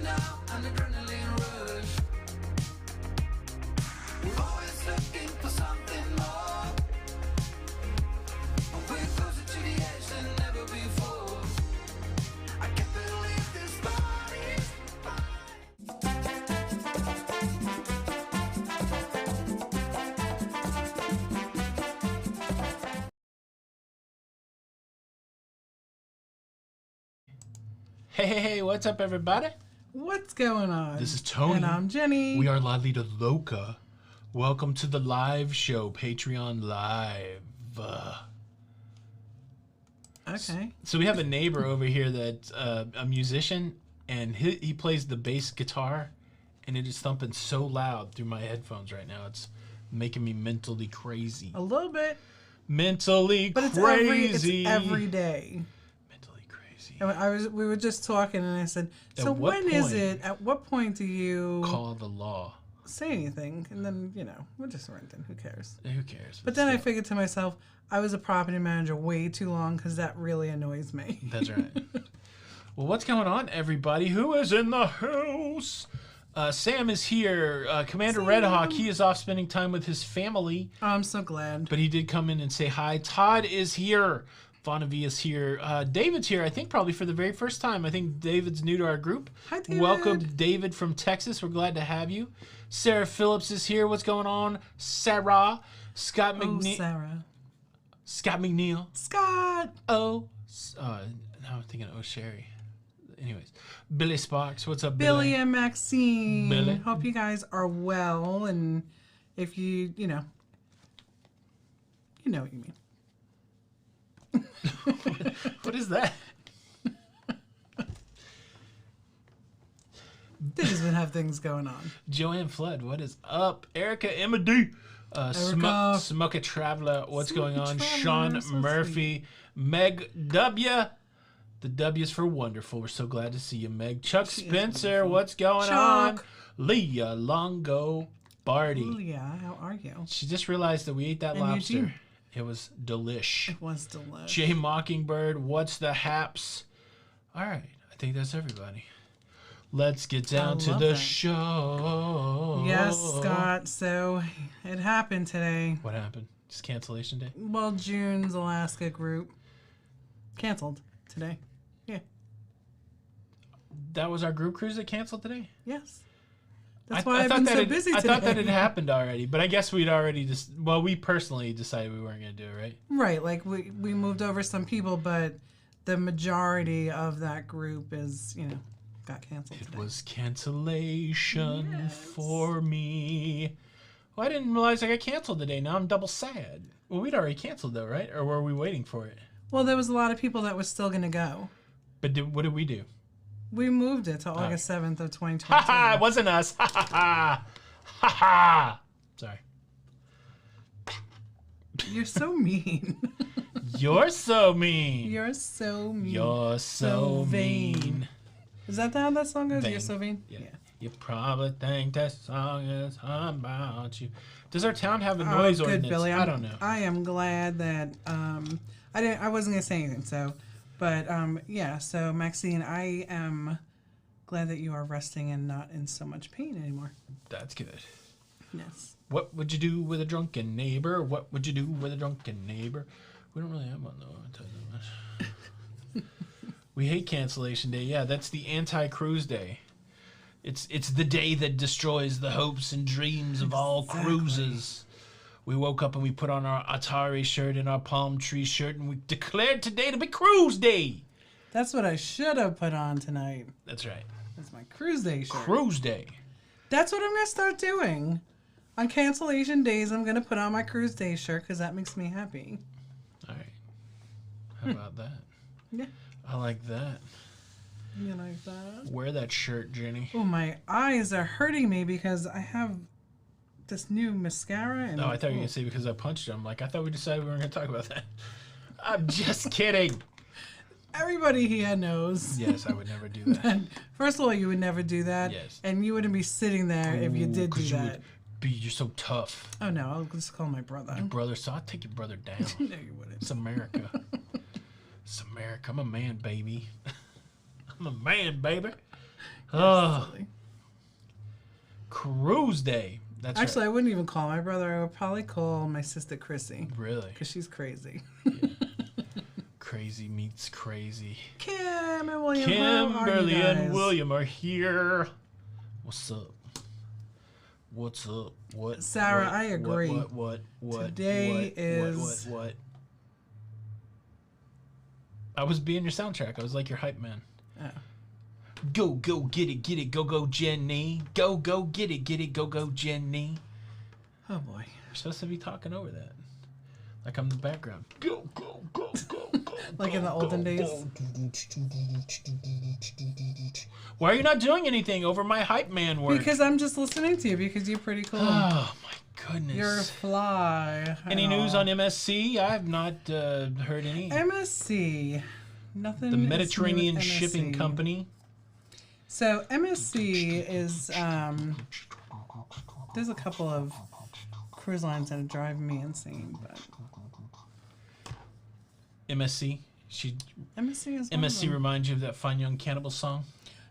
now, an adrenaline rush. We're always looking for something more. We're closer to the edge than ever before. I can't believe this body's Hey, what's up, everybody? What's going on? This is Tony. And I'm Jenny. We are Lido Loca. Welcome to the live show, Patreon Live. Okay. So we have a neighbor over here that's a musician, and he plays the bass guitar, and it is thumping so loud through my headphones right now. It's making me mentally crazy. A little bit. Mentally but crazy. It's every day. Mentally crazy. And we were just talking, and I said, so when is it? At what point do you call the law? Say anything? And then, we're just renting. Who cares? Who cares? But then I figured to myself, I was a property manager way too long because that really annoys me. That's right. Well, what's going on, everybody? Who is in the house? Sam is here. Commander Redhawk, he is off spending time with his family. Oh, I'm so glad. But he did come in and say hi. Todd is here. Vonavi is here. David's here, I think, probably for the very first time. I think David's new to our group. Hi, David. Welcome, David from Texas. We're glad to have you. Sarah Phillips is here. What's going on? Sarah. Scott McNeil. Sarah. Scott McNeil. Scott. Now I'm thinking Sherry. Anyways, Billy Sparks, what's up, Billy and Maxine. Billy. Hope you guys are well, and if you know what you mean. What is that? They just been have things going on. Joanne Flood, what is up? Erica Emma D. Smoke a Traveler, what's going on? Sean so Murphy. Sweet. Meg W. The W is for wonderful. We're so glad to see you, Meg. Chuck Spencer, what's going on? Leah Longo Barty. Leah, how are you? She just realized that we ate that lobster. Eugene. It was delish. It was delish. Jay Mockingbird, what's the haps? All right, I think that's everybody. Let's get down to the show. Yes, Scott. So it happened today. What happened? Just cancellation day? Well, June's Alaska group canceled today. Yeah. That was our group cruise that canceled today? Yes. That's why I've been so busy today. I thought that had happened already, but I guess we'd already we personally decided we weren't going to do it, right? Right. Like we moved over some people, but the majority of that group is, got canceled today. It was cancellation for me. Well, I didn't realize I got canceled today. Now I'm double sad. Well, we'd already canceled though, right? Or were we waiting for it? Well, there was a lot of people that was still going to go. But what did we do? We moved it to August 7th of 2022. Ha ha! It wasn't us. Ha ha ha! Ha ha! Sorry. You're so mean. You're so mean. You're so mean. You're so mean. Is that how that song goes? Vain. You're so vain? Yeah. You probably think that song is about you. Does our town have a noise ordinance? Billy. I don't know. I am glad that I wasn't gonna say anything. So, but yeah. So Maxine, I am glad that you are resting and not in so much pain anymore. That's good. Yes. What would you do with a drunken neighbor? What would you do with a drunken neighbor? We don't really have one though. I'll tell you that much. We hate cancellation day. Yeah, that's the anti-cruise day. It's the day that destroys the hopes and dreams of all cruises. We woke up and we put on our Atari shirt and our palm tree shirt and we declared today to be cruise day. That's what I should have put on tonight. That's right. That's my cruise day shirt. Cruise day. That's what I'm going to start doing. On cancellation days, I'm going to put on my cruise day shirt because that makes me happy. All right. How about that? Yeah. I like that. You like that? Wear that shirt, Jenny. Oh, my eyes are hurting me because I have this new mascara. And I thought you were going to say because I punched you. I'm like, I thought we decided we weren't going to talk about that. I'm just kidding. Everybody here knows. Yes, I would never do that. First of all, you would never do that. Yes. And you wouldn't be sitting there if you did do that. You're so tough. Oh, no. I'll just call my brother. Your brother, so I'll take your brother down. No, you wouldn't. It's America. It's America. I'm a man, baby. I'm a man, baby. Oh, Silly. cruise day. That's Actually, right. I wouldn't even call my brother. I would probably call my sister Chrissy Really? because she's crazy. Crazy meets crazy. Kim and William, how are you Kimberly and guys? William are here. What's up? What's up? What? Sarah, what, I agree. What? Today is- What? I was being your soundtrack. I was like your hype man. Oh. Go, get it, go, Jenny. Go, get it, go, Jenny. Oh boy. You're supposed to be talking over that. Like I'm the background. Go. Like in the olden days? Why are you not doing anything over my hype man work? Because I'm just listening to you because you're pretty cool. Oh my goodness. You're a fly. Any news on MSC? I have not heard any. MSC? Nothing. The is new Mediterranean with Shipping MSC. Company. So MSC is there's a couple of cruise lines that are driving me insane, but MSC. MSC is one of MSC them. reminds you of that Fine Young Cannibal song.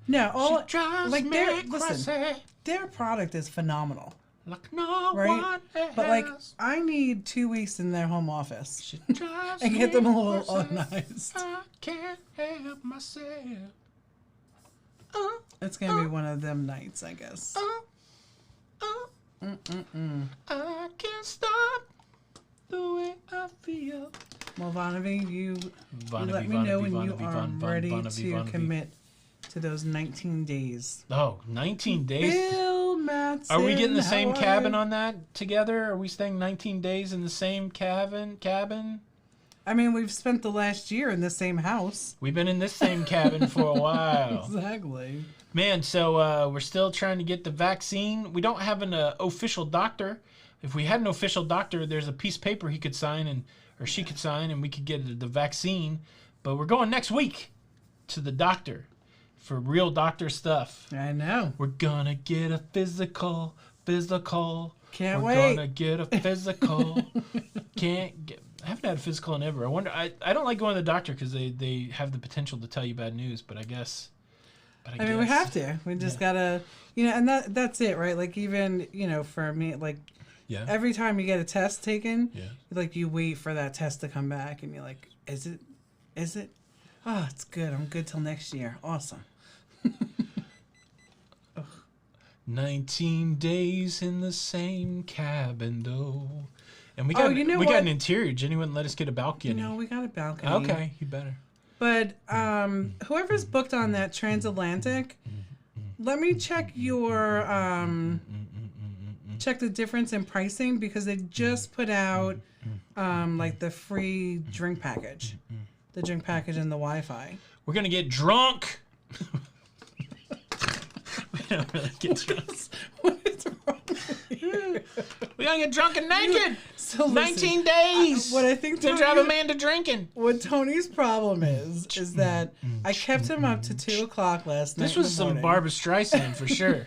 No, all She drives like me listen, crazy their product is phenomenal, like no right? one else. But like I need 2 weeks in their home office She drives and get them a me little crazy. organized. I can't help myself. It's gonna be one of them nights, I guess. I can't stop the way I feel. Well, Vonavi, you Vonnevi, let me know when you Vonnevi, are Von, Von, ready Vonnevi, to Vonnevi. commit to those 19 days. Oh, 19 days. Bill Matson, Are we getting the same how are cabin you? on that together? Are we staying 19 days in the same cabin? I mean, we've spent the last year in the same house. We've been in this same cabin for a while. Exactly. Man, so we're still trying to get the vaccine. We don't have an official doctor. If we had an official doctor, there's a piece of paper he could sign or she could sign and we could get the vaccine. But we're going next week to the doctor for real doctor stuff. I know. We're gonna get a physical. Can't We're wait. gonna get a physical. I haven't had a physical in ever. I wonder. I don't like going to the doctor because they have the potential to tell you bad news. But I guess. I mean, we have to. We just gotta, and that's it, right? Like even, for me, like Yeah. every time you get a test taken, Yeah. like you wait for that test to come back, and you're like, is it? Oh, it's good. I'm good till next year. Awesome. 19 days in the same cabin, though. And we Oh, got you know we got what? an interior. Jenny wouldn't let us get a balcony. We got a balcony. Okay, you better. But whoever's booked on that transatlantic, let me check your check the difference in pricing because they just put out like the free drink package, the drink package and the Wi-Fi. We're gonna get drunk. We don't really get drunk. What is wrong with you? We're gonna get drunk and naked. So listen, 19 days. what I think to drive a man to drinking. What Tony's problem is that I kept him up to 2 o'clock last night. This was some Barbra Streisand for sure.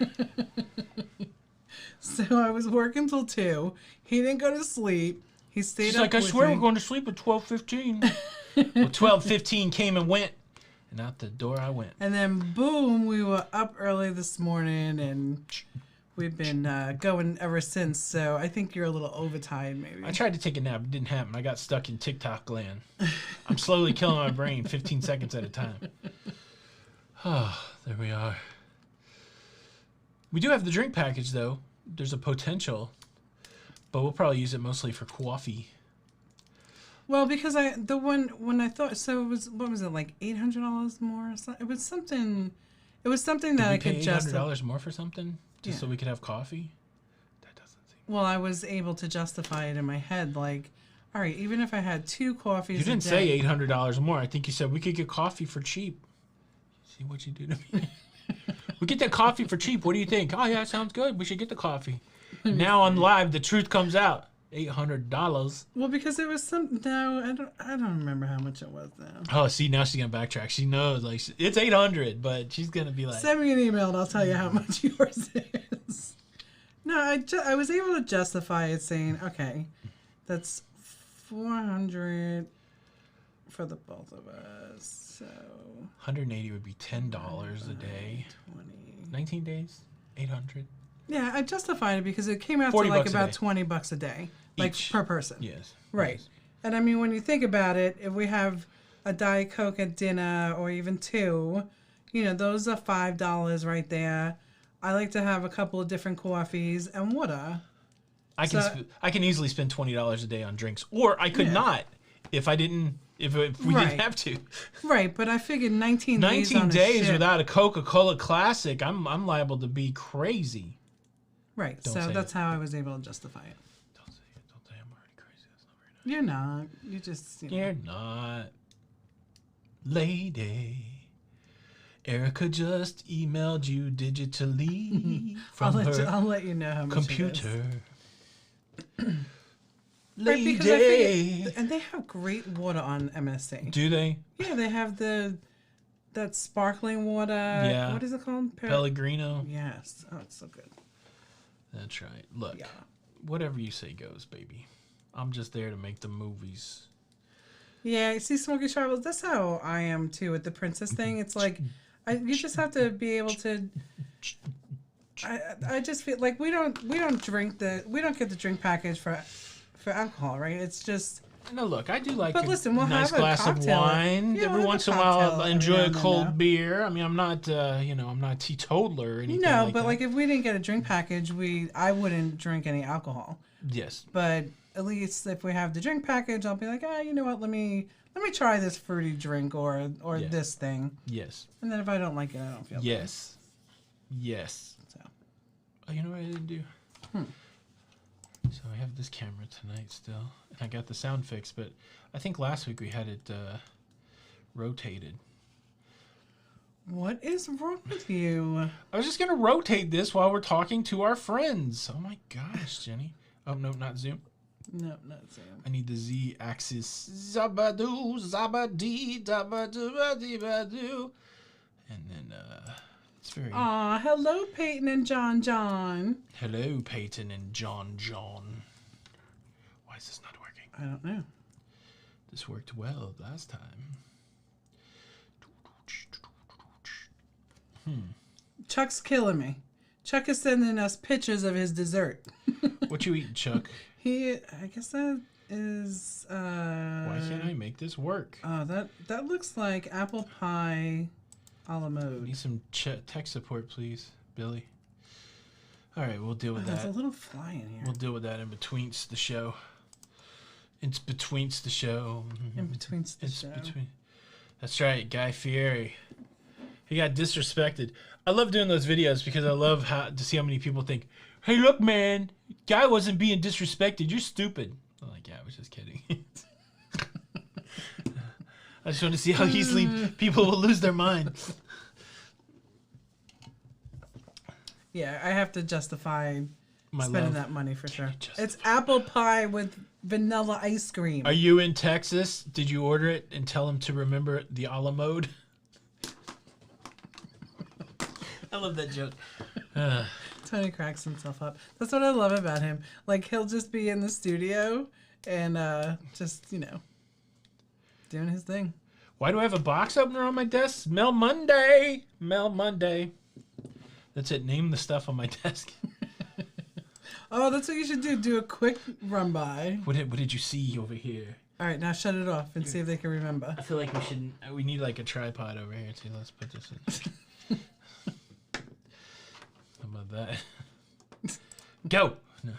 So I was working till 2. He didn't go to sleep. He stayed She's up like, I with swear me. we're going to sleep at 12:15. Well, 12:15 came and went, and out the door I went. And then boom, we were up early this morning, and we've been going ever since. So I think you're a little overtired, maybe. I tried to take a nap. It didn't happen. I got stuck in TikTok land. I'm slowly killing my brain 15 seconds at a time. Oh, there we are. We do have the drink package, though. There's a potential, but we'll probably use it mostly for coffee. Well, because when I thought so, it was what was it like $800 more? It was something. It was something that I could just. $800 more for something just so we could have coffee. That doesn't seem. Well, I was able to justify it in my head, like, all right, even if I had 2 coffees. You didn't a say day, $800 more. I think you said we could get coffee for cheap. See what you do to me. We get that coffee for cheap. What do you think? Oh yeah, sounds good. We should get the coffee. Now on live, the truth comes out. $800. Well, because it was some. No, I don't remember how much it was now. Oh, see, now she's gonna backtrack. She knows, like, it's 800, but she's gonna be like, Send me an email and I'll tell you how much yours is. No, I was able to justify it saying, okay, that's $400 for the both of us. So 180 would be $10 a day. 20. 19 days, 800. Yeah, I justified it because it came out to 40 like bucks a about day. $20 a day, like Each. per person. Yes. Right. Yes. And I mean, when you think about it, if we have a Diet Coke at dinner or even two, you know, those are $5 right there. I like to have a couple of different coffees and water. I can easily spend $20 a day on drinks, or I could not if I didn't. If we didn't have to. Right, but I figured 19 days 19 on days a ship. without a Coca-Cola Classic, I'm liable to be crazy. Right, Don't so say that's how I was able to justify it. Don't say it. Don't say I'm already crazy. That's not very nice. You're not. You just. You know. You're not. Lady. Erica just emailed you digitally from her I'll let you know how much computer. It is. Lady. Right, because I figured, and they have great water on MSC. Do they? Yeah, they have that sparkling water. Yeah. What is it called? Pellegrino. Yes. Oh, it's so good. That's right. Look, Yeah. whatever you say goes, baby. I'm just there to make the movies. Yeah, you see, Smokey Travels. That's how I am too with the princess thing. It's like, you just have to be able to. I just feel like we don't get the drink package for alcohol, right? It's just. No, look, I do like But a listen, we'll nice have a glass of cocktail. wine. Yeah, we'll Every have once a in a while, cocktail I'll every enjoy now a and cold then. beer. I mean, I'm not, I'm not a teetotaler or anything No, like but that. like if we didn't get a drink package, I wouldn't drink any alcohol. Yes. But at least if we have the drink package, I'll be like, you know what? Let me try this fruity drink or Yeah. this thing. Yes. And then if I don't like it, I don't feel Yes. Yes. So. Oh, you know what I didn't do? So I have this camera tonight still, and I got the sound fixed, but I think last week we had it rotated. What is wrong with you? I was just going to rotate this while we're talking to our friends. Oh my gosh, Jenny. Oh, no, not zoom. No, not Sam. I need the Z axis. Zabadoo, zabadee, dabadoo. And then, it's very... Aw, hello, Peyton and John. Hello, Peyton and John. Why is this not working? I don't know. This worked well last time. Chuck's killing me. Chuck is sending us pictures of his dessert. What you eating, Chuck? I guess that is. Why can't I make this work? Oh, that looks like apple pie a la I mode. need some tech support, please, Billy. All right, we'll deal with There's that. a little fly in here. We'll deal with that in between the show. It's between the show. In between the It's show. between. That's right, Guy Fieri. He got disrespected. I love doing those videos because I love to see how many people think, "Hey, look, man, Guy wasn't being disrespected. You're stupid." I'm like, yeah, I was just kidding. I just want to see how easily people will lose their minds. Yeah, I have to justify My spending love. that money for sure. justify It's apple pie with vanilla ice cream. Are you in Texas? Did you order it and tell him to remember the a la mode? I love that joke. Tony cracks himself up. That's what I love about him. Like, he'll just be in the studio and just, doing his thing. Why do I have a box opener on my desk? Smell Monday. Mel Monday. That's it. Name the stuff on my desk. Oh, that's what you should do. Do a quick run by. What did you see over here? All right, now shut it off and see if they can remember. I feel like we need like a tripod over here too. Let's put this in. How about that? Go. No.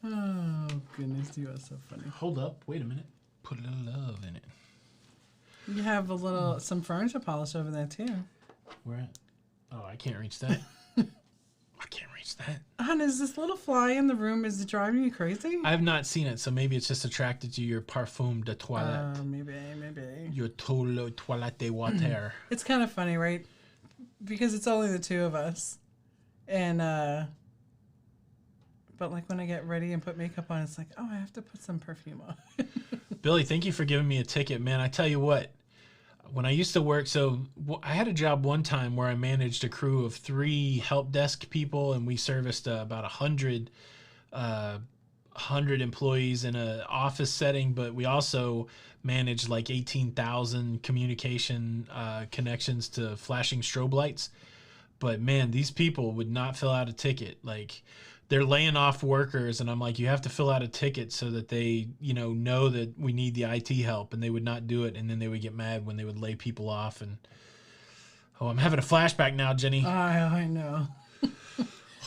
Oh, goodness, you are so funny. Hold up. Wait a minute. Put a little love in it. You have some furniture polish over there, too. Where at? Oh, I can't reach that. I can't reach that. Hon, is this little fly in the room, is it driving you crazy? I have not seen it, so maybe it's just attracted to your parfum de toilette. Maybe. Your toilette water. It's kind of funny, right? Because it's only the two of us. And, but like when I get ready and put makeup on, it's like, oh, I have to put some perfume on. Billy, thank you for giving me a ticket, man. I tell you what, when I used to work, I had a job one time where I managed a crew of 3 help desk people, and we serviced about 100 100 employees in an office setting, but we also managed like 18,000 communication connections to flashing strobe lights. But man, these people would not fill out a ticket. Like, they're laying off workers, and I'm like, you have to fill out a ticket so that they, know that we need the IT help, and they would not do it, and then they would get mad when they would lay people off. And I'm having a flashback now, Jenny. I know.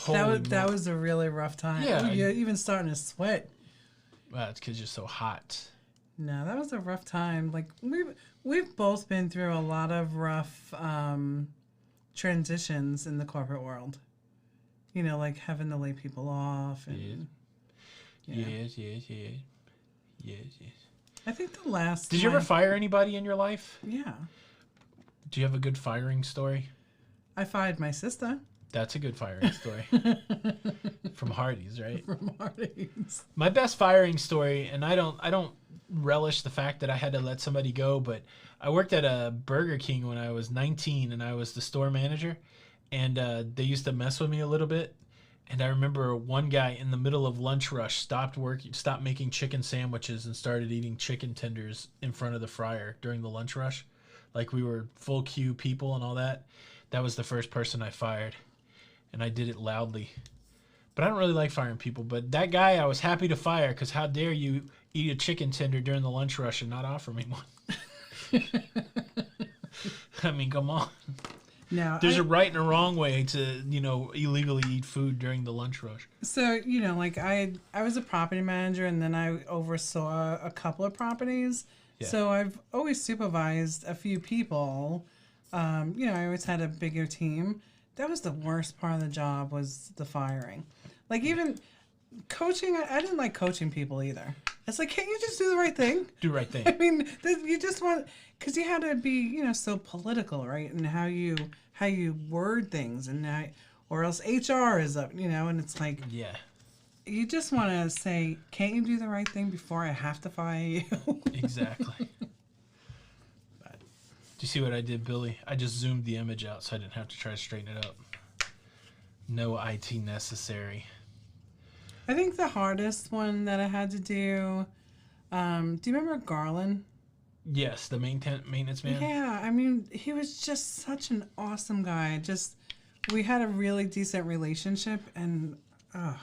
That was a really rough time. Yeah. Ooh, you're even starting to sweat. Well, it's because you're so hot. No, that was a rough time. Like, we've both been through a lot of rough transitions in the corporate world. Like having to lay people off. And, Yes. I think the last Did you ever fire anybody in your life? Yeah. Do you have a good firing story? I fired my sister. That's a good firing story. From Hardee's, right? From Hardee's. My best firing story, and I don't relish the fact that I had to let somebody go, but I worked at a Burger King when I was 19, and I was the store manager, and they used to mess with me a little bit. And I remember one guy in the middle of lunch rush stopped making chicken sandwiches and started eating chicken tenders in front of the fryer during the lunch rush. Like, we were full queue people and all that. That was the first person I fired. And I did it loudly. But I don't really like firing people. But that guy I was happy to fire, because how dare you eat a chicken tender during the lunch rush and not offer me one? I mean, come on. No, There's a right and a wrong way to, illegally eat food during the lunch rush. So, like I was a property manager, and then I oversaw a couple of properties. Yeah. So I've always supervised a few people. I always had a bigger team. That was the worst part of the job, was the firing. Like, even coaching, I didn't like coaching people either. It's like, can't you just do the right thing? Do the right thing. I mean, you just want, because you had to be, so political, right? And how you word things, and or else HR is up, and it's like, yeah, you just want to say, can't you do the right thing before I have to fire you? Exactly. Do you see what I did, Billy? I just zoomed the image out so I didn't have to try to straighten it up. No IT necessary. I think the hardest one that I had to do, do you remember Garland? Yes, the maintenance man. Yeah, I mean, he was just such an awesome guy. We had a really decent relationship, and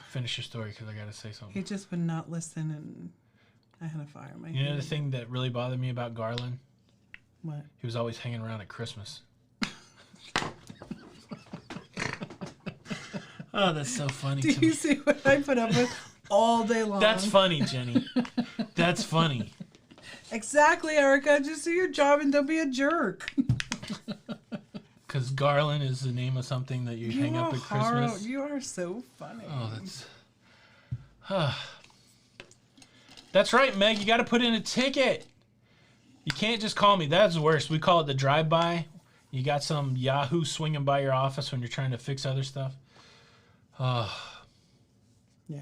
finish your story, because I got to say something. He just would not listen, and I had to fire him. You know the thing that really bothered me about Garland? What? He was always hanging around at Christmas. Oh, that's so funny to me. Do you see what I put up with all day long? That's funny, Jenny. That's funny. Exactly, Erica. Just do your job and don't be a jerk. Because Garland is the name of something that you hang up at Christmas. You are so funny. Oh, that's... That's right, Meg. You got to put in a ticket. You can't just call me. That's worse. We call it the drive-by. You got some Yahoo swinging by your office when you're trying to fix other stuff. Yeah.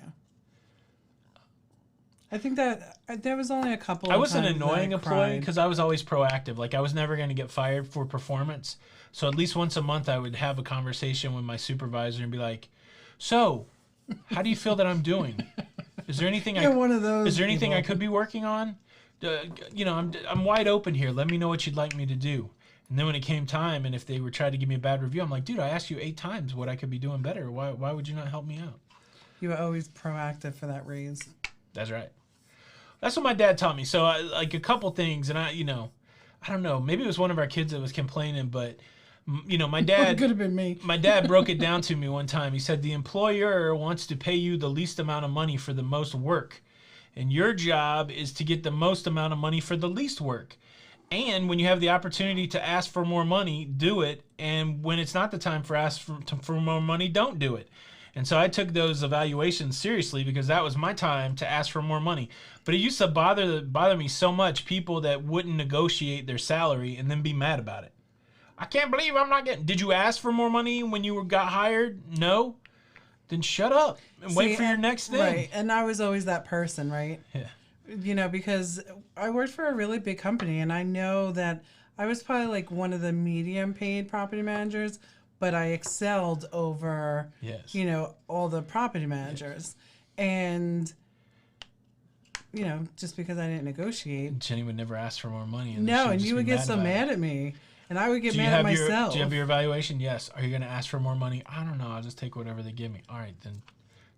I think that there was only a couple I of was an times annoying that I employee cried. because I was always proactive. Like, I was never going to get fired for performance. So at least once a month I would have a conversation with my supervisor and be like, so, how do you feel that I'm doing? Is there anything anything I could be working on? I'm wide open here. Let me know what you'd like me to do. And then when it came time, and if they were trying to give me a bad review, I'm like, dude, I asked you 8 times what I could be doing better. Why would you not help me out? You were always proactive for that raise. That's right. That's what my dad taught me. So, a couple things, and I don't know. Maybe it was one of our kids that was complaining, but, my dad... It could have been me. My dad broke it down to me one time. He said, the employer wants to pay you the least amount of money for the most work. And your job is to get the most amount of money for the least work. And when you have the opportunity to ask for more money, do it. And when it's not the time for ask for more money, don't do it. And so I took those evaluations seriously because that was my time to ask for more money. But it used to bother me so much, people that wouldn't negotiate their salary and then be mad about it. I can't believe I'm not getting... Did you ask for more money when you got hired? No? Then shut up and wait for your next thing. Right, and I was always that person, right? Yeah. Because I worked for a really big company, and I know that I was probably like one of the medium paid property managers, but I excelled over, Yes. all the property managers. Yes. And just because I didn't negotiate. Jenny would never ask for more money. And No, and you would get so mad at me. And I would get mad at myself. Do you have your evaluation? Yes. Are you going to ask for more money? I don't know. I'll just take whatever they give me. All right, then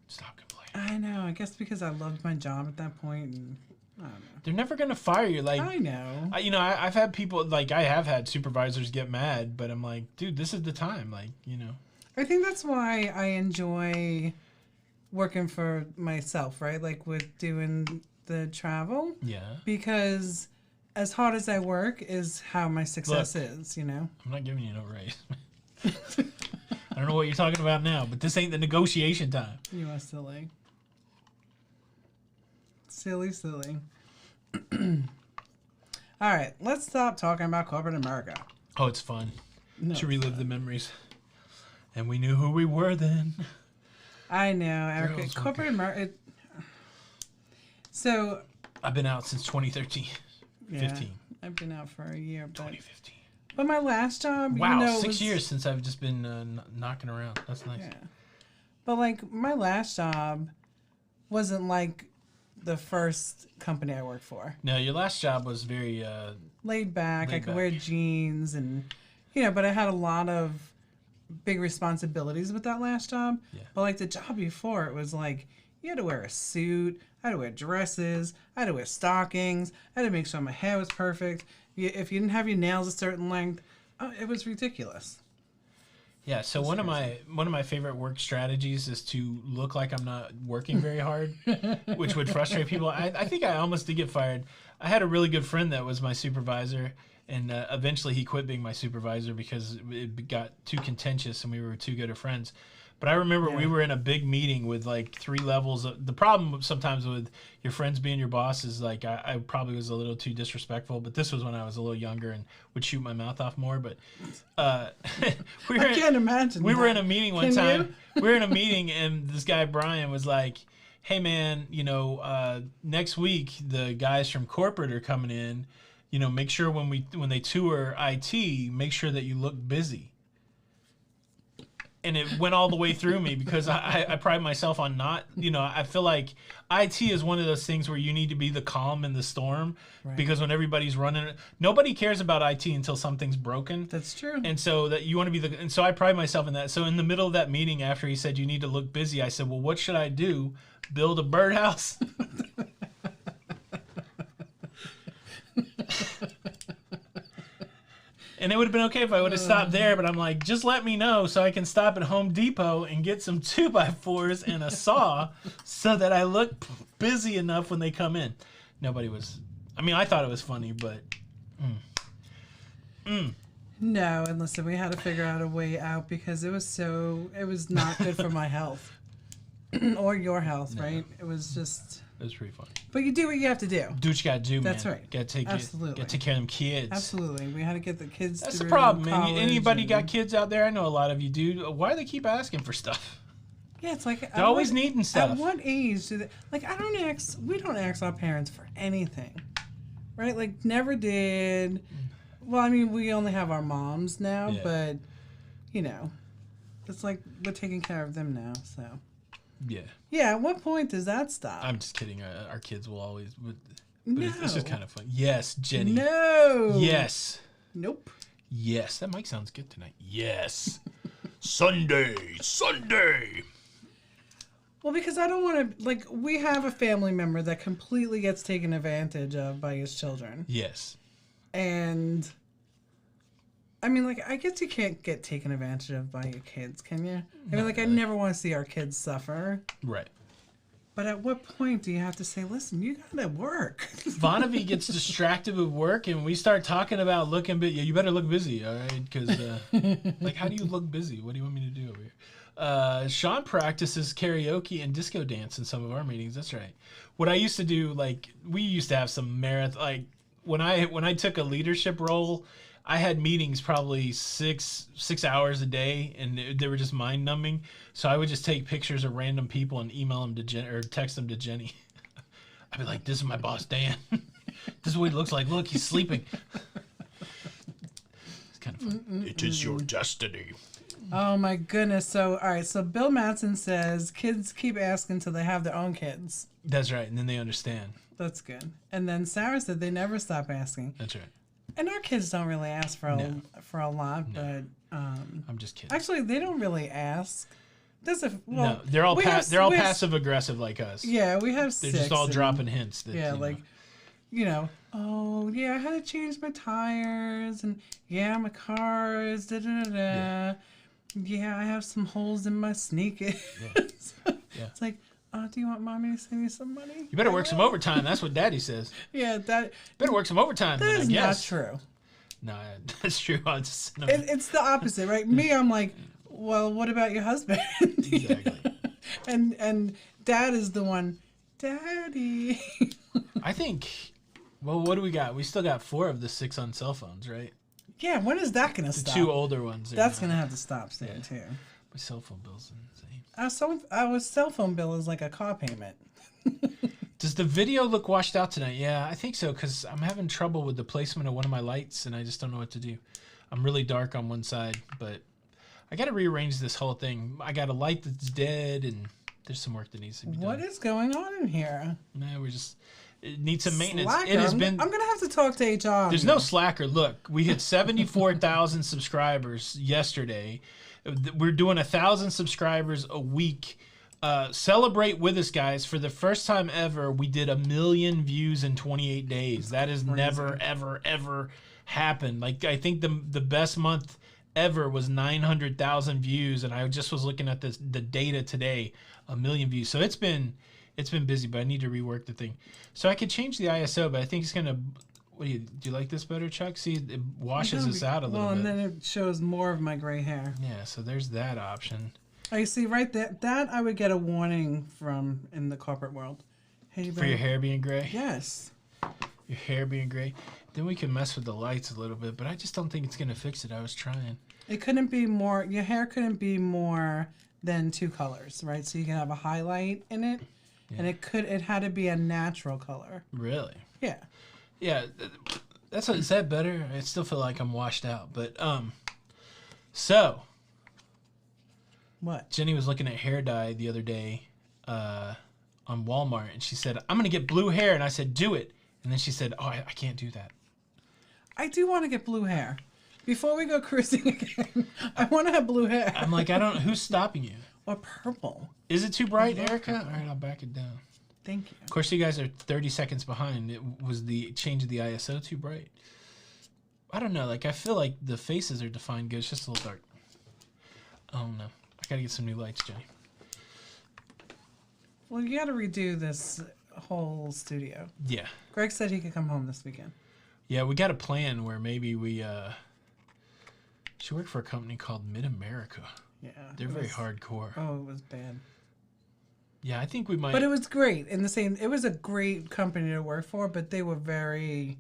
stop complaining. I know. I guess because I loved my job at that point. And I don't know. They're never going to fire you. Like, I know. I've had people, like, I have had supervisors get mad, but I'm like, dude, this is the time. Like, I think that's why I enjoy working for myself, right? Like with doing the travel. Yeah. Because as hard as I work is how my success is, I'm not giving you no raise. I don't know what you're talking about now, but this ain't the negotiation time. You are silly. Silly. All right, let's stop talking about corporate America. Oh, it's fun to relive not. the memories. And we knew who we were then. I know, Erica. Corporate America. So. I've been out since 2013. Yeah, 15. I've been out for a year. 2015. But my last job, wow, 6 years since I've just been knocking around. That's nice. Yeah. But like my last job wasn't like the first company I worked for. No, your last job was very laid back. I could wear jeans and but I had a lot of big responsibilities with that last job. Yeah. But like the job before, it was like you had to wear a suit, I had to wear dresses, I had to wear stockings, I had to make sure my hair was perfect. If you didn't have your nails a certain length, it was ridiculous. Yeah, so one of my favorite work strategies is to look like I'm not working very hard, which would frustrate people. I think I almost did get fired. I had a really good friend that was my supervisor, and eventually he quit being my supervisor because it got too contentious and we were too good of friends. But I remember we were in a big meeting with like 3 levels. The problem sometimes with your friends being your boss is like I probably was a little too disrespectful. But this was when I was a little younger and would shoot my mouth off more. But I can't imagine. We were in a meeting one time. We were in a meeting and this guy Brian was like, "Hey man, next week the guys from corporate are coming in. Make sure when they tour IT, make sure that you look busy." And it went all the way through me because I pride myself on not, I feel like IT is one of those things where you need to be the calm in the storm because when everybody's running, nobody cares about IT until something's broken. That's true. And so that you want to be and so I pride myself in that. So in the middle of that meeting, after he said, you need to look busy, I said, well, what should I do? Build a birdhouse? And it would have been okay if I would have stopped there, but I'm like, just let me know so I can stop at Home Depot and get some 2x4s and a saw so that I look busy enough when they come in. Nobody was... I thought it was funny, but... No, and listen, we had to figure out a way out because it was not good for my health. Or your health, right? It was just... It was pretty funny. But you do what you have to do. Do what you got to do, man. That's right. Got to take care of them kids. Absolutely. We had to get the kids That's through the problem, man. college Anybody got kids out there? I know a lot of you do. Why do they keep asking for stuff? Yeah, it's like... They're always needing stuff. At what age do they... Like, we don't ask our parents for anything. Right? Like, never did. Well, we only have our moms now, but, it's like we're taking care of them now, so... Yeah. Yeah, at what point does that stop? I'm just kidding. Our kids will always... But no. It's just kind of fun. Yes, Jenny. No. Yes. Nope. Yes. That mic sounds good tonight. Yes. Sunday. Well, because I don't want to... Like, we have a family member that completely gets taken advantage of by his children. Yes. And... I guess you can't get taken advantage of by your kids, can you? I never want to see our kids suffer. Right. But at what point do you have to say, listen, you gotta work? Vonavi gets distracted with work, and we start talking about looking busy. Yeah, you better look busy, all right? Because, how do you look busy? What do you want me to do over here? Sean practices karaoke and disco dance in some of our meetings. That's right. What I used to do, we used to have some marathon. When I took a leadership role, I had meetings probably 6 hours a day, and they were just mind numbing. So I would just take pictures of random people and email them to Jenny or text them to Jenny. I'd be like, "This is my boss, Dan. This is what he looks like. Look, he's sleeping." It's kind of fun. It is your destiny. Oh my goodness. So, all right. So Bill Madsen says kids keep asking till they have their own kids. That's right, and then they understand. That's good. And then Sarah said they never stop asking. That's right. And our kids don't really ask for a lot, but I'm just kidding. actually they don't really ask. No, they're all passive aggressive like us. Yeah, we have They're 6. just all dropping hints. That, Yeah, like, oh yeah, I had to change my tires, and yeah, my car is da da da da. Yeah, I have some holes in my sneakers. Yeah. It's like, oh, do you want mommy to send you some money? You better work some overtime. That's what Daddy says. Yeah, that Better work some overtime. that is I not guess. true. No, that's true. I'll just It's the opposite, right? Me, I'm like, well, what about your husband? Exactly. and Dad is the one, Daddy. I think. Well, what do we got? We still got 4 of the 6 on cell phones, right? Yeah, when is that gonna The stop? 2 older ones. That's gonna have to stop soon too. My cell phone bill's insane. Our cell phone bill is like a car payment. Does the video look washed out tonight? Yeah, I think so, because I'm having trouble with the placement of one of my lights, and I just don't know what to do. I'm really dark on one side, but I got to rearrange this whole thing. I got a light that's dead, and there's some work that needs to be done. What is going on in here? Nah, it needs some maintenance. Slacker. It has I'm been. gonna have to talk to HR. There's no slacker. Look, we hit 74,000 subscribers yesterday. We're doing 1,000 subscribers a week. Celebrate with us, guys. For the first time ever, we did 1 million views in 28 days. That has never, ever, ever happened. Like, I think the best month ever was 900,000 views, and I just was looking at the data today, 1 million views. So it's been busy, but I need to rework the thing. So I could change the ISO, but I think it's gonna. Do you like this better, Chuck? See, it washes us out a little bit. Well, and then it shows more of my gray hair. Yeah, so there's that option. Oh, you see, right there, that I would get a warning from in the corporate world. Hey, For your hair being gray? Yes. Your hair being gray? Then we can mess with the lights a little bit, but I just don't think it's going to fix it. I was trying. It couldn't be more, your hair couldn't be more than 2 colors, right? So you can have a highlight in it, and it had to be a natural color. Really? Yeah. Yeah, is that better? I still feel like I'm washed out, but, so... What? Jenny was looking at hair dye the other day on Walmart, and she said, I'm going to get blue hair. And I said, do it. And then she said, oh, I can't do that. I do want to get blue hair. Before we go cruising again, I want to have blue hair. I'm like, who's stopping you? Or purple. Is it too bright, Erica? All right, I'll back it down. Thank you. Of course, you guys are 30 seconds behind. It was the change of the ISO too bright. I don't know. Like, I feel like the faces are defined good. It's just a little dark. I don't know. I gotta get some new lights, Jenny. Well, you gotta redo this whole studio. Yeah. Greg said he could come home this weekend. Yeah, we got a plan where maybe we should work for a company called Mid-America. Yeah. They're very hardcore. Oh, it was bad. Yeah, I think we might. But it was great. It was a great company to work for, but they were it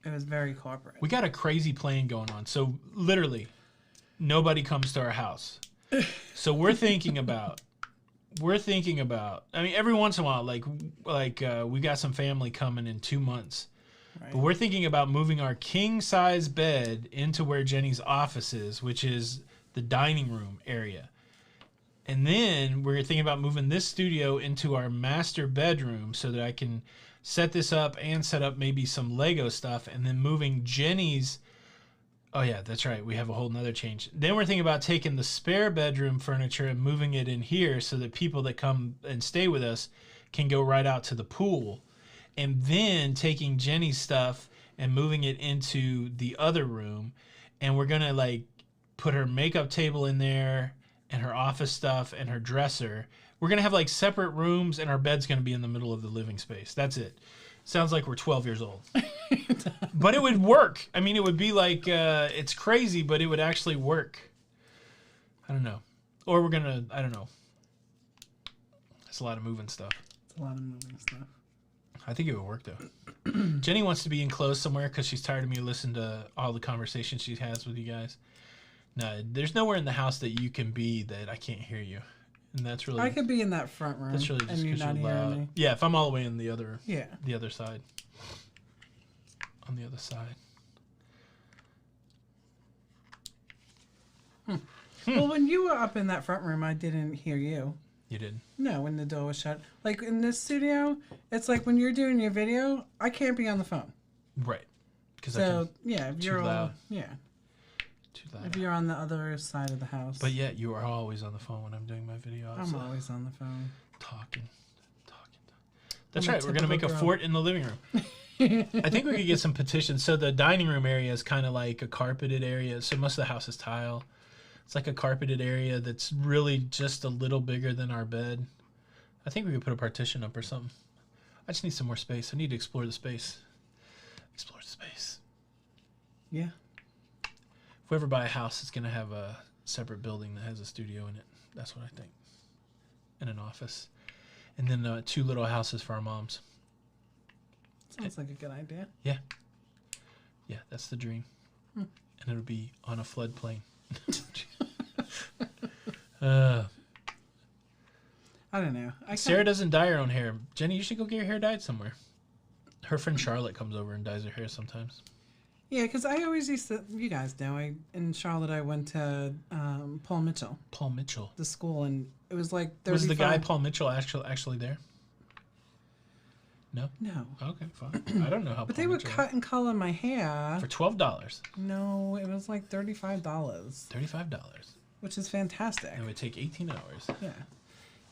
was very corporate. We got a crazy plan going on. So literally, nobody comes to our house. So we're thinking about. I mean, every once in a while, like we got some family coming in 2 months. Right. But we're thinking about moving our king size bed into where Jenny's office is, which is the dining room area. And then we're thinking about moving this studio into our master bedroom so that I can set this up and set up maybe some Lego stuff, and then moving Jenny's. Oh yeah, that's right. We have a whole nother change. Then we're thinking about taking the spare bedroom furniture and moving it in here so that people that come and stay with us can go right out to the pool. And then taking Jenny's stuff and moving it into the other room. And we're going to like put her makeup table in there and her office stuff and her dresser. We're going to have like separate rooms, and our bed's going to be in the middle of the living space. That's it. Sounds like we're 12 years old. But it would work. I mean, it would be like, it's crazy, but it would actually work. I don't know. Or we're going to, I don't know. It's a lot of moving stuff. It's a lot of moving stuff. I think it would work, though. Jenny wants to be enclosed somewhere because she's tired of me listening to all the conversations she has with you guys. No, there's nowhere in the house that you can be that I can't hear you. And that's really... I could be in that front room. That's really just and you're because not you're hearing loud. me. Yeah, if I'm all the way in the other side. On the other side. Well, when you were up in that front room, I didn't hear you. You did. No, when the door was shut. Like in this studio, it's like when you're doing your video, I can't be on the phone. Right. Because So yeah, if you're loud. Too loud. if you're on the other side of the house. But yet you are always on the phone when I'm doing my video. I'm always on the phone. Talking. That's I'm a right. We're gonna make a typical fort in the living room. I think we could get some petitions. So the dining room area is kind of like a carpeted area. So most of the house is tile. It's like a carpeted area that's really just a little bigger than our bed. I think we could put a partition up or something. I just need some more space. I need to explore the space. Explore the space. Yeah. If we ever buy a house, it's gonna have a separate building that has a studio in it. That's what I think. And an office. And then 2 little houses for our moms. Sounds like a good idea. Yeah. Yeah, that's the dream. And it'll be on a floodplain. I don't know. Sarah doesn't dye her own hair. Jenny, you should go get your hair dyed somewhere. Her friend Charlotte comes over and dyes her hair sometimes. Yeah, because I always used to, you guys know, in Charlotte I went to Paul Mitchell. Paul Mitchell. The school, and it was like 35. Was the guy Paul Mitchell actually there? No? No. Okay, fine. I don't know how But Paul they would Mitchell cut and color my hair. for $12. No, it was like $35, $35. which is fantastic. And it would take 18 hours. Yeah.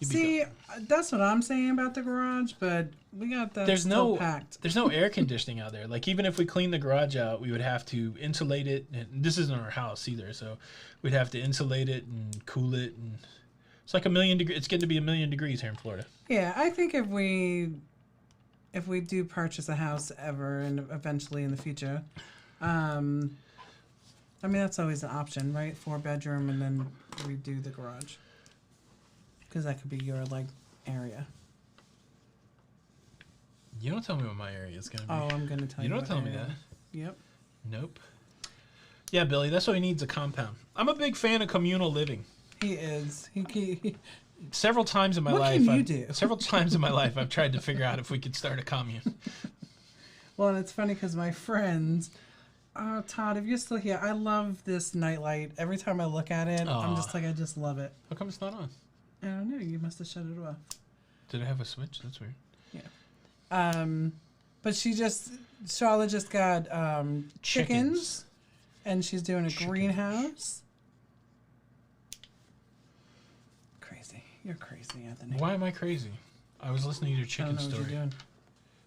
You'd be See, done. that's what I'm saying about the garage, but we got that still packed. There's no air conditioning out there. Like, even if we clean the garage out, we would have to insulate it. And this isn't our house either, so we'd have to insulate it and cool it. And it's like 1,000,000 degrees. It's getting to be 1,000,000 degrees here in Florida. Yeah, I think if we do purchase a house ever and eventually in the future, I mean, that's always an option, right? 4-bedroom and then redo the garage. Because that could be your, like, area. You don't tell me what my area is going to be. Oh, I'm going to tell you. You don't what tell me area. that. Yep. Nope. Yeah, Billy, that's what he needs, a compound. I'm a big fan of communal living. He is. He Several times in my What life, can you do? Several times in my life, I've tried to figure out if we could start a commune. Well, and it's funny because my friends, Todd, if you're still here, I love this nightlight. Every time I look at it, I'm just like, I just love it. How come it's not on? I don't know. You must have shut it off. Did it have a switch? That's weird. Yeah. But Charlotte just got chickens, and she's doing a greenhouse. Crazy. You're crazy, Anthony. Why am I crazy? I was listening to your I chicken don't know story. what you're doing.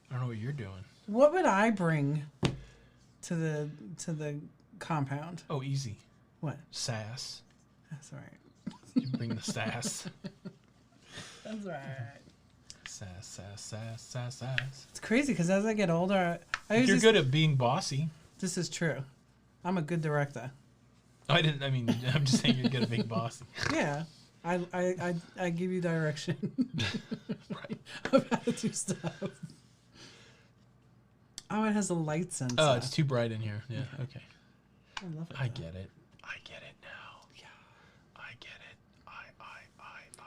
I don't know what you're doing. What would I bring to the compound? Oh, easy. What? Sass. That's right. You bring the sass. That's right. Sass. It's crazy because as I get older, You're good at being bossy. This is true. I'm a good director. I'm just saying you're good at being bossy. Yeah. I give you direction. Right. Of how to do stuff. Oh, it has a light sensor. Oh, it's too bright in here. Yeah, okay. I love it. I get it. I get it now. Yeah. I get it.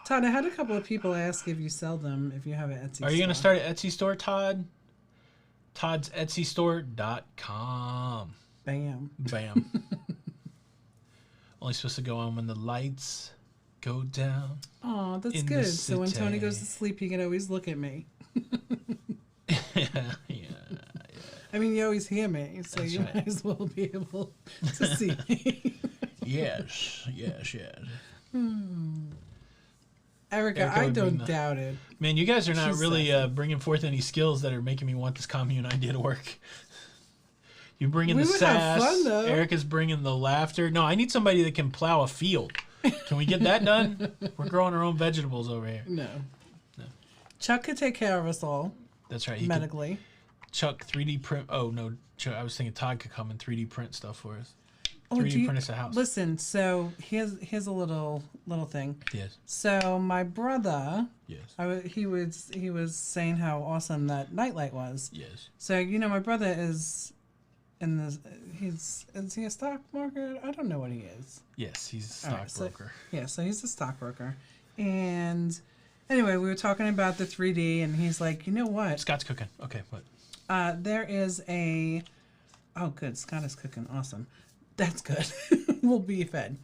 Todd, I had a couple of people ask if you sell them, if you have an Etsy store. Are you going to start an Etsy store, Todd? ToddsEtsyStore.com. Bam. Bam. Only supposed to go on when the lights go down. Oh, that's In the good. So when Tony goes to city. sleep, he can always look at me. yeah. I mean, you always hear me, so That's you right. might as well be able to see me. Yes. Erica, I would bring don't the- doubt it. Man, you guys are not She's really sassy. bringing forth any skills that are making me want this commune idea to work. You bring in We the would have sass. fun, though. Erica's bringing the laughter. No, I need somebody that can plow a field. Can we get that done? We're growing our own vegetables over here. No. Chuck could take care of us all That's right. He could- medically. Chuck 3D print. Oh no, Chuck, I was thinking Todd could come and 3D print stuff for us. Oh, 3D print us a house. Listen, so here's a little thing. Yes. So my brother, Yes. he was saying how awesome that nightlight was. Yes. So my brother is in this. Is he a stock market? I don't know what he is. Yes, he's a All right, stockbroker. So he's a stockbroker. And anyway, we were talking about the 3D, and he's like, you know what? Scott's cooking. Okay, what? There is a. Oh, good. Scott is cooking. Awesome. That's good. We'll be fed.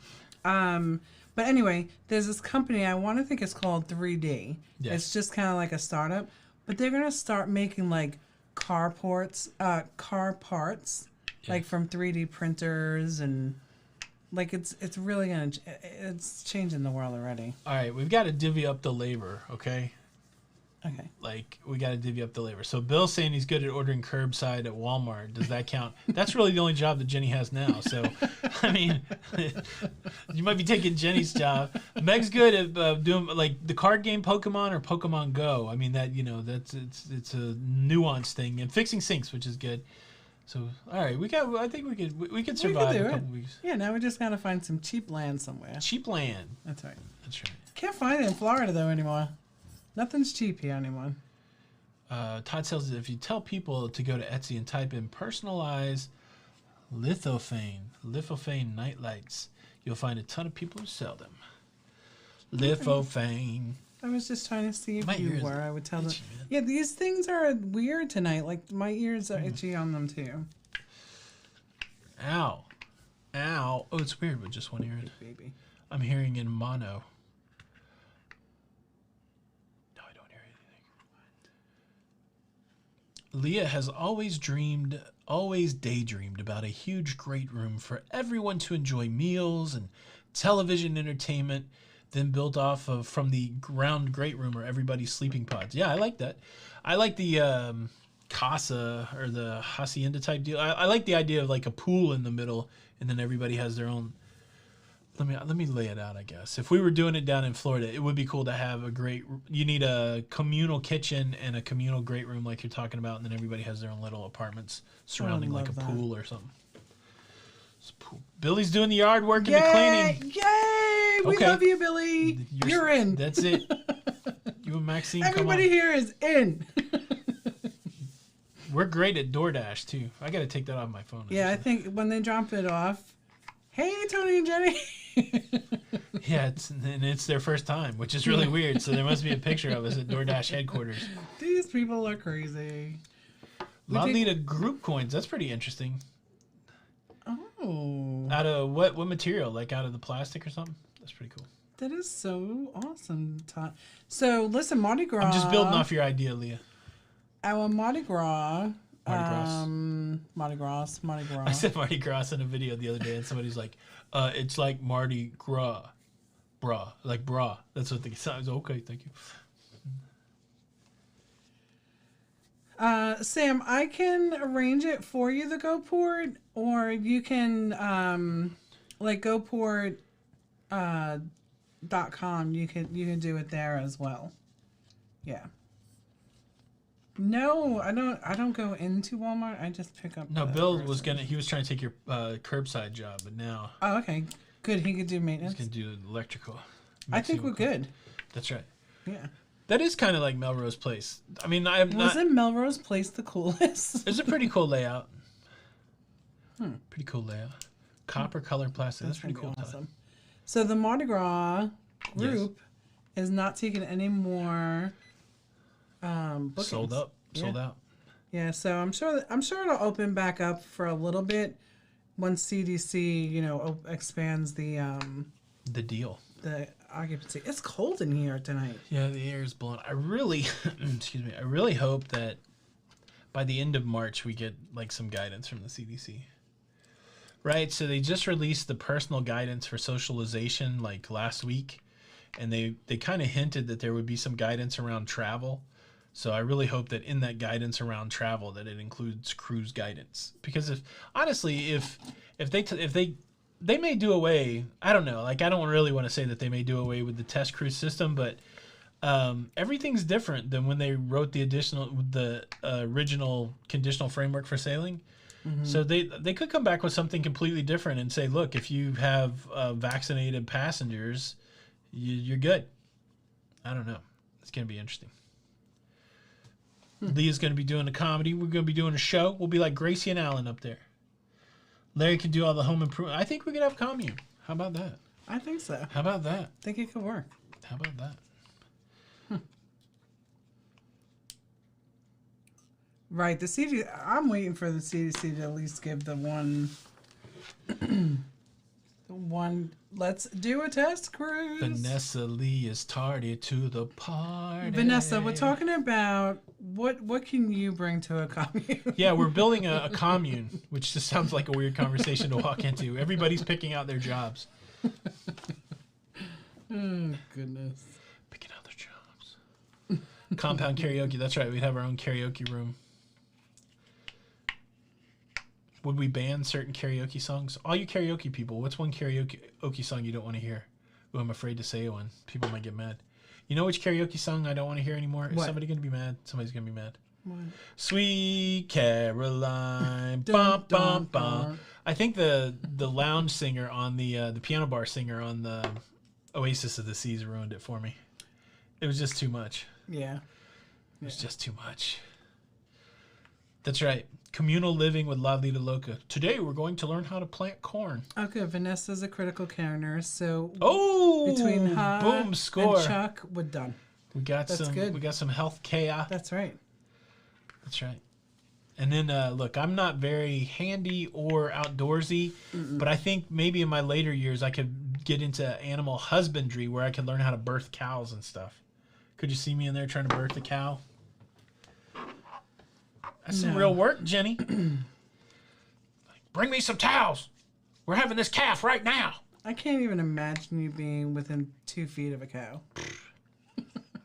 But anyway, there's this company, I want to think it's called 3D. Yes. It's just kind of like a startup, but they're going to start making like car parts, like from 3D printers, and like it's really going to, it's changing the world already. All right, we've got to divvy up the labor, okay? Okay. Like, we got to divvy up the labor. So Bill's saying he's good at ordering curbside at Walmart. Does that count? That's really the only job that Jenny has now. So, I mean, you might be taking Jenny's job. Meg's good at doing, like, the card game Pokemon or Pokemon Go. I mean, that, you know, it's a nuanced thing. And fixing sinks, which is good. So, all right, I think we could survive a couple weeks. Yeah, now we just got to find some cheap land somewhere. Cheap land. That's right. That's right. Can't find it in Florida, though, anymore. Nothing's cheap here anymore. Todd says that if you tell people to go to Etsy and type in personalized lithophane nightlights, you'll find a ton of people who sell them. Lithophane. I was just trying to see if My you ears were. I would tell them. itchy, man. Yeah, these things are weird tonight. Like, my ears are itchy on them, too. Ow. Ow. Oh, it's weird with just one ear. Baby. I'm hearing in mono. No, I don't hear anything. Leah has always daydreamed about a huge great room for everyone to enjoy meals and television entertainment, then built off of from the ground great room or everybody's sleeping pods. Yeah, I like that. I like the casa or the hacienda type deal. I like the idea of like a pool in the middle and then everybody has their own. Let me lay it out, I guess. If we were doing it down in Florida, it would be cool to have you need a communal kitchen and a communal great room like you're talking about, and then everybody has their own little apartments surrounding like a pool or something. Billy's doing the yard work and the cleaning. Yay! We love you, Billy. You're in. That's it. You and Maxine, Everybody here is in. We're great at DoorDash, too. I got to take that off my phone. Yeah, I think when they drop it off, hey, Tony and Jenny. Yeah, it's their first time, which is really weird. So there must be a picture of us at DoorDash headquarters. These people are crazy. Lolita group coins. That's pretty interesting. Oh. Out of what material? Like out of the plastic or something? That's pretty cool. That is so awesome, Todd. So, listen, Mardi Gras. I'm just building off your idea, Leah. Our Mardi Gras. Mardi Gras. I said Mardi Gras in a video the other day, and somebody's like, it's like Mardi Gras. Bra. Like bra. That's what they sound. Okay, thank you. Sam, I can arrange it for you, the GoPort, or you can, like GoPort.com, you can do it there as well. Yeah. No, I don't go into Walmart. I just pick up. No, Bill was he was trying to take your curbside job, but now. Oh, okay. Good. He could do maintenance. He's gonna do electrical. I think we're good. That's right. Yeah. That is kind of like Melrose Place. I mean, Wasn't Melrose Place the coolest? It's a pretty cool layout. Pretty cool layout. Copper colored plastic. That's pretty cool. Awesome. So the Mardi Gras group is not taking any more bookings. Sold out. Yeah, so I'm sure it'll open back up for a little bit once CDC, expands the deal. The occupancy. It's cold in here tonight. Yeah, the air is blowing. I really, I really hope that by the end of March we get like some guidance from the CDC. Right, so they just released the personal guidance for socialization like last week, and they kind of hinted that there would be some guidance around travel. So I really hope that in that guidance around travel that it includes cruise guidance, because if they may do away, I don't know, like I don't really want to say that they may do away with the test cruise system, but everything's different than when they wrote the original conditional framework for sailing. Mm-hmm. So they could come back with something completely different and say, look, if you have vaccinated passengers, you're good. I don't know. It's going to be interesting. Leah's going to be doing a comedy. We're going to be doing a show. We'll be like Gracie and Alan up there. Larry can do all the home improvement. I think we could have commune. How about that? I think so. How about that? I think it could work. How about that? Right. The CDC. I'm waiting for the CDC to at least give the one Let's do a test cruise. Vanessa Lee is tardy to the party. Vanessa, we're talking about what can you bring to a commune? Yeah, we're building a commune, which just sounds like a weird conversation to walk into. Everybody's picking out their jobs. Oh, goodness. Picking out their jobs. Compound karaoke. That's right. We'd have our own karaoke room. Would we ban certain karaoke songs? All you karaoke people, what's one karaoke song you don't want to hear? Oh, I'm afraid to say one. People might get mad. You know which karaoke song I don't want to hear anymore? Is What? somebody going to be mad? Somebody's going to be mad. What? Sweet Caroline. Dun, Bum, bum, dun, bum. dun. I think the lounge singer on the piano bar singer on the Oasis of the Seas ruined it for me. It was just too much. Yeah. It was just too much. That's right. Communal living with Lido Loca. Today we're going to learn how to plant corn. Okay, Vanessa's a critical care nurse, so Oh, between her boom, score. and Chuck, we're done. We got That's some. good. We got some health chaos. That's right. That's right. And then look, I'm not very handy or outdoorsy, but I think maybe in my later years I could get into animal husbandry where I could learn how to birth cows and stuff. Could you see me in there trying to birth a cow? That's some No. real work, Jenny. Bring me some towels. We're having this calf right now. I can't even imagine you being within 2 feet of a cow.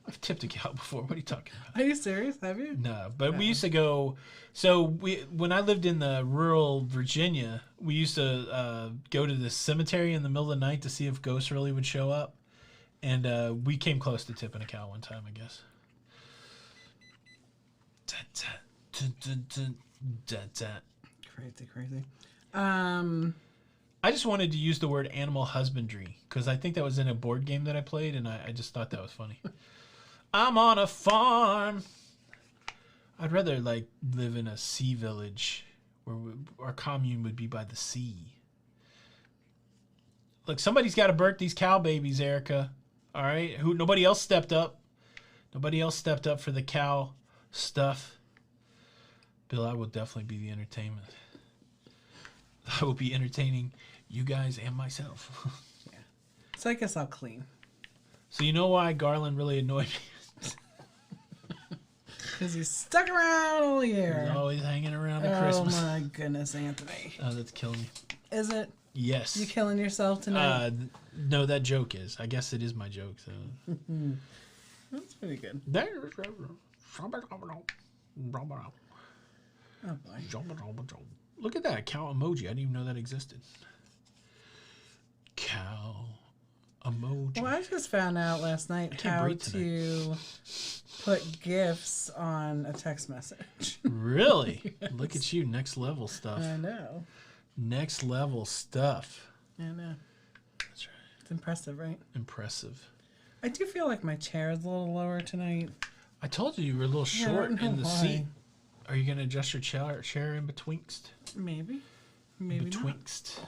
I've tipped a cow before. What are you talking about? Are you serious? Have you? No, but we used to go. So when I lived in the rural Virginia, we used to go to the cemetery in the middle of the night to see if ghosts really would show up, and we came close to tipping a cow one time, I guess. Crazy. I just wanted to use the word animal husbandry because I think that was in a board game that I played, and I just thought that was funny. I'm on a farm. I'd rather like live in a sea village where our commune would be by the sea. Look, somebody's got to birth these cow babies, Erica. All right, nobody else stepped up. Nobody else stepped up for the cow stuff. Bill, I will definitely be the entertainment. I will be entertaining you guys and myself. Yeah. So I guess I'll clean. So you know why Garland really annoyed me? Because he's stuck around all year. He's always hanging around at Oh Christmas. my goodness, Anthony. Oh, that's killing me. Is it? Yes. You killing yourself tonight? No, that joke is. I guess it is my joke. So. That's pretty good. Oh boy. Look at that cow emoji. I didn't even know that existed. Cow emoji. Well, I just found out last night can't how breathe tonight. to put GIFs on a text message. Really? Look at you. Next level stuff. I know. Next level stuff. I know. That's right. It's impressive, right? Impressive. I do feel like my chair is a little lower tonight. I told you were a little Yeah, I short don't know in the why. seat. Are you going to adjust your chair in betwixt? Maybe. Maybe not. Betwixt.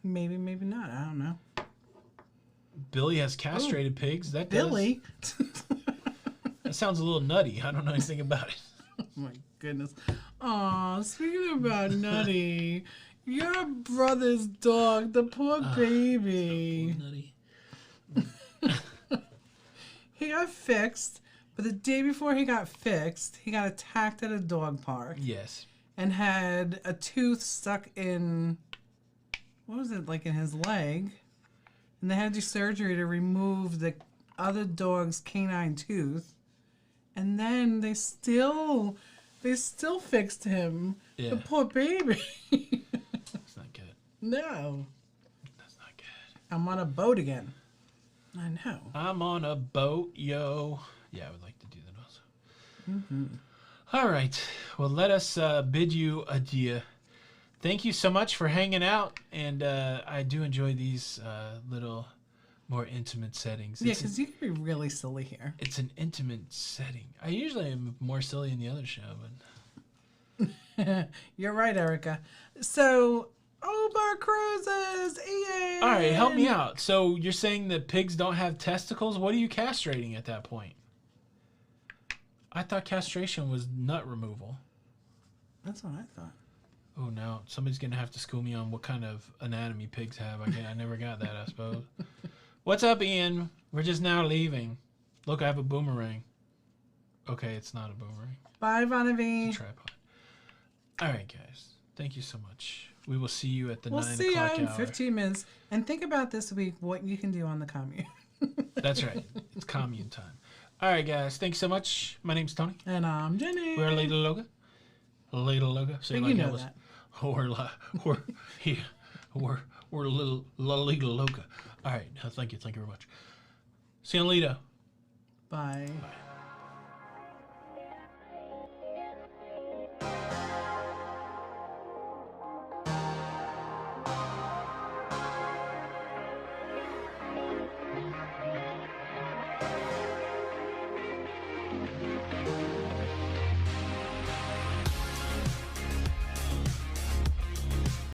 Maybe not. I don't know. Billy has castrated pigs. That does- Billy? That sounds a little nutty. I don't know anything about it. Oh my goodness. Aw, speaking about Nutty, your brother's dog, the poor baby. Nutty. He got fixed, but the day before he got fixed, he got attacked at a dog park Yes. and had a tooth stuck in, what was it, like in his leg? And they had to do surgery to remove the other dog's canine tooth. And then they still fixed him. Yeah. The poor baby. That's not good. No. That's not good. I'm on a boat again. I know. I'm on a boat, yo. Yeah, I would like to do that also. All right. Well, let us bid you adieu. Thank you so much for hanging out. And I do enjoy these little more intimate settings. Yeah, It's because you can be really silly here. It's an intimate setting. I usually am more silly in the other show, but You're right, Erica. So, Uber Cruises, Ian. all right, help me out. So you're saying that pigs don't have testicles? What are you castrating at that point? I thought castration was nut removal. That's what I thought. Oh no, somebody's gonna have to school me on what kind of anatomy pigs have. I never got that, I suppose. What's up, Ian? We're just now leaving. Look, I have a boomerang. Okay, it's not a boomerang. Bye, It's Vanavie. a tripod. All right, guys. Thank you so much. We will see you at the We'll 9 see you o'clock in hour. 15 minutes. And think about this week what you can do on the commune. That's right. It's commune time. All right, guys. Thanks so much. My name's Tony. And I'm Jenny. We're Lido Loca. Lido Loca. Say But like you know Elvis. that. We're little Lido Loca. All right. Thank you. Thank you very much. See you on Lido. Bye. Bye.